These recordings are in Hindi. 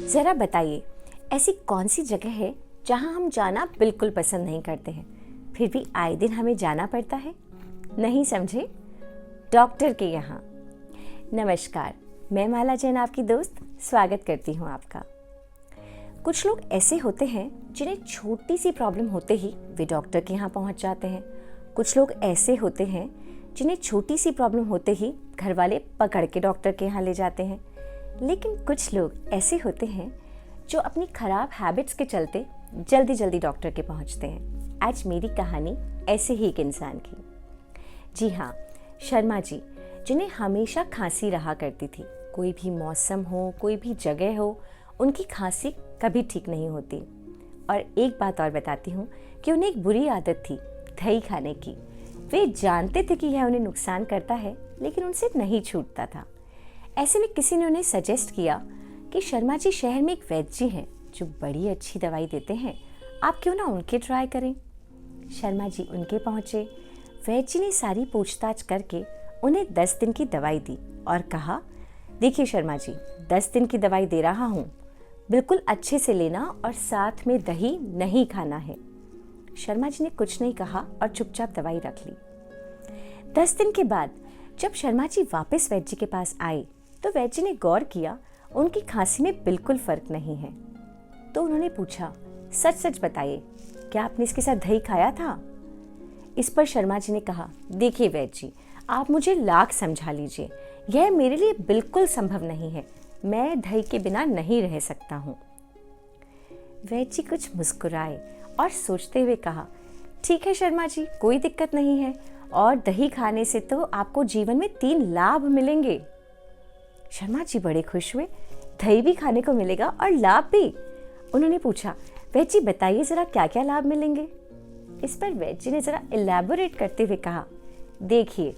ज़रा बताइए, ऐसी कौन सी जगह है जहां हम जाना बिल्कुल पसंद नहीं करते हैं, फिर भी आए दिन हमें जाना पड़ता है? नहीं समझे? डॉक्टर के यहाँ। नमस्कार, मैं माला जैन आपकी दोस्त स्वागत करती हूँ आपका। कुछ लोग ऐसे होते हैं जिन्हें छोटी सी प्रॉब्लम होते ही वे डॉक्टर के यहाँ पहुँच जाते हैं। कुछ लोग ऐसे होते हैं जिन्हें छोटी सी प्रॉब्लम होते ही घर वाले पकड़ के डॉक्टर के यहाँ ले जाते हैं। लेकिन कुछ लोग ऐसे होते हैं जो अपनी खराब हैबिट्स के चलते जल्दी जल्दी डॉक्टर के पहुँचते हैं। आज मेरी कहानी ऐसे ही एक इंसान की। जी हाँ, शर्मा जी, जिन्हें हमेशा खांसी रहा करती थी। कोई भी मौसम हो, कोई भी जगह हो, उनकी खांसी कभी ठीक नहीं होती। और एक बात और बताती हूँ कि उन्हें एक बुरी आदत थी दही खाने की। वे जानते थे कि यह उन्हें नुकसान करता है, लेकिन उनसे नहीं छूटता था। ऐसे में किसी ने उन्हें सजेस्ट किया कि शर्मा जी, शहर में एक वैद्य जी हैं जो बड़ी अच्छी दवाई देते हैं, आप क्यों ना उनके ट्राई करें। शर्मा जी उनके पहुँचे। वैद्य जी ने सारी पूछताछ करके उन्हें 10 दिन की दवाई दी और कहा, देखिए शर्मा जी, 10 दिन की दवाई दे रहा हूँ, बिल्कुल अच्छे से लेना और साथ में दही नहीं खाना है। शर्मा जी ने कुछ नहीं कहा और चुपचाप दवाई रख ली। 10 दिन के बाद जब शर्मा जी वापस वैद्य जी के पास आए तो वैद्य जी ने गौर किया उनकी खांसी में बिल्कुल फर्क नहीं है। तो उन्होंने पूछा, सच सच बताइए, क्या आपने इसके साथ दही खाया था? इस पर शर्मा जी ने कहा, देखिए वैद्य जी, आप मुझे लाख समझा लीजिए, यह मेरे लिए बिल्कुल संभव नहीं है। मैं दही के बिना नहीं रह सकता हूँ। वैद्य जी कुछ मुस्कुराए और सोचते हुए कहा, ठीक है शर्मा जी, कोई दिक्कत नहीं है, और दही खाने से तो आपको जीवन में 3 लाभ मिलेंगे। शर्मा जी बड़े खुश हुए, दही भी खाने को मिलेगा और लाभ भी। उन्होंने पूछा, वैद्य जी बताइए जरा क्या क्या लाभ मिलेंगे। इस पर वैद्य जी ने जरा इलैबोरेट करते हुए कहा, देखिए,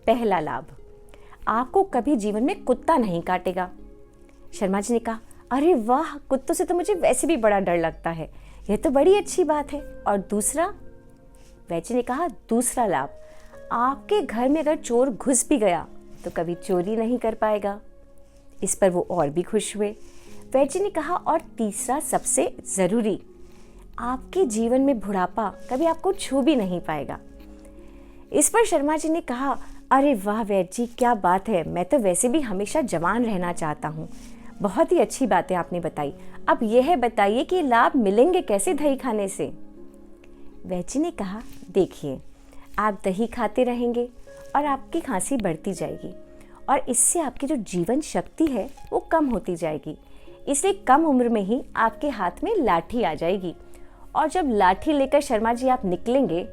पहला लाभ, आपको कभी जीवन में कुत्ता नहीं काटेगा। शर्मा जी ने कहा, अरे वाह, कुत्तों से तो मुझे वैसे भी बड़ा डर लगता है, यह तो बड़ी अच्छी बात है। और दूसरा? वैद्य जी ने कहा, दूसरा लाभ, आपके घर में अगर चोर घुस भी गया तो कभी चोरी नहीं कर पाएगा। इस पर वो और भी खुश हुए। वैद्य जी ने कहा, और तीसरा सबसे जरूरी, आपके जीवन में बुढ़ापा कभी आपको छू भी नहीं पाएगा। इस पर शर्मा जी ने कहा, अरे वाह वैद्य जी, क्या बात है, मैं तो वैसे भी हमेशा जवान रहना चाहता हूँ। बहुत ही अच्छी बातें आपने बताई। अब यह बताइए कि लाभ मिलेंगे कैसे दही खाने से। वैद्य जी ने कहा, देखिए, आप दही खाते रहेंगे और आपकी खांसी बढ़ती जाएगी और इससे आपकी जो जीवन शक्ति है वो कम होती जाएगी। इसलिए कम उम्र में ही आपके हाथ में लाठी आ जाएगी और जब लाठी लेकर शर्मा जी आप निकलेंगे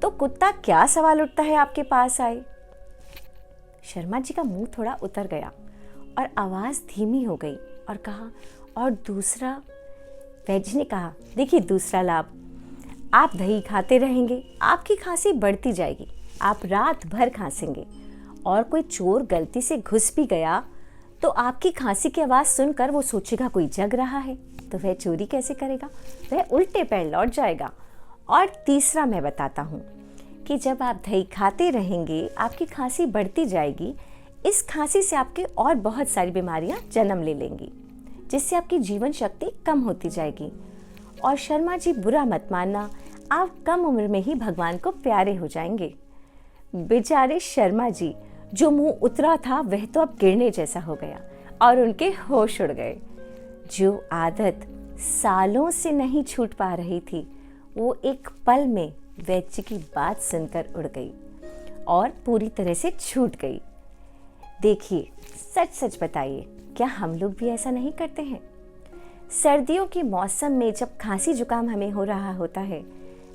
तो कुत्ता क्या सवाल उठता है आपके पास आए। शर्मा जी का मुंह थोड़ा उतर गया और आवाज़ धीमी हो गई और कहा, और दूसरा? वैद्य जी ने कहा, देखिए, दूसरा लाभ, आप दही खाते रहेंगे, आपकी खांसी बढ़ती जाएगी, आप रात भर खांसेंगे और कोई चोर गलती से घुस भी गया तो आपकी खांसी की आवाज़ सुनकर वो सोचेगा कोई जग रहा है, तो वह चोरी कैसे करेगा, वह उल्टे पैर लौट जाएगा। और तीसरा मैं बताता हूँ कि जब आप दही खाते रहेंगे आपकी खांसी बढ़ती जाएगी, इस खांसी से आपके और बहुत सारी बीमारियां जन्म ले लेंगी, जिससे आपकी जीवन शक्ति कम होती जाएगी। और शर्मा जी, बुरा मत मानना, आप कम उम्र में ही भगवान को प्यारे हो जाएंगे। बेचारे शर्मा जी, जो मुंह उतरा था वह तो अब गिरने जैसा हो गया और उनके होश उड़ गए। जो आदत सालों से नहीं छूट पा रही थी वो एक पल में वैद्य जी की बात सुनकर उड़ गई और पूरी तरह से छूट गई। देखिए, सच सच बताइए, क्या हम लोग भी ऐसा नहीं करते हैं? सर्दियों के मौसम में जब खांसी जुकाम हमें हो रहा होता है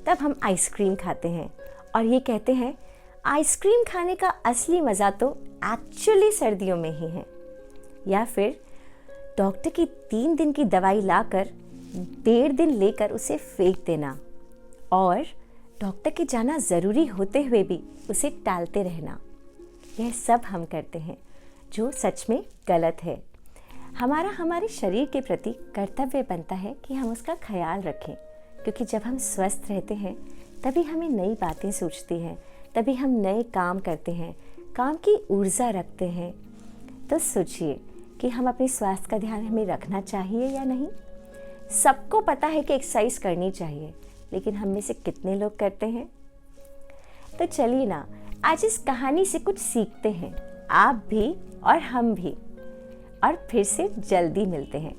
तब हम आइसक्रीम खाते हैं और ये कहते हैं आइसक्रीम खाने का असली मज़ा तो एक्चुअली सर्दियों में ही है। या फिर डॉक्टर की 3 दिन की दवाई लाकर 1.5 दिन लेकर उसे फेंक देना और डॉक्टर के जाना ज़रूरी होते हुए भी उसे टालते रहना, यह सब हम करते हैं जो सच में गलत है। हमारा हमारे शरीर के प्रति कर्तव्य बनता है कि हम उसका ख्याल रखें, क्योंकि जब हम स्वस्थ रहते हैं तभी हमें नई बातें सोचते हैं, तभी हम नए काम करते हैं, काम की ऊर्जा रखते हैं। तो सोचिए कि हम अपने स्वास्थ्य का ध्यान हमें रखना चाहिए या नहीं। सबको पता है कि एक्सरसाइज करनी चाहिए, लेकिन हम में से कितने लोग करते हैं। तो चलिए ना, आज इस कहानी से कुछ सीखते हैं, आप भी और हम भी। और फिर से जल्दी मिलते हैं।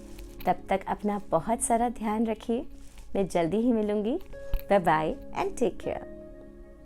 तब तक अपना बहुत सारा ध्यान रखिए। मैं जल्दी ही मिलूंगी। Bye bye and take care.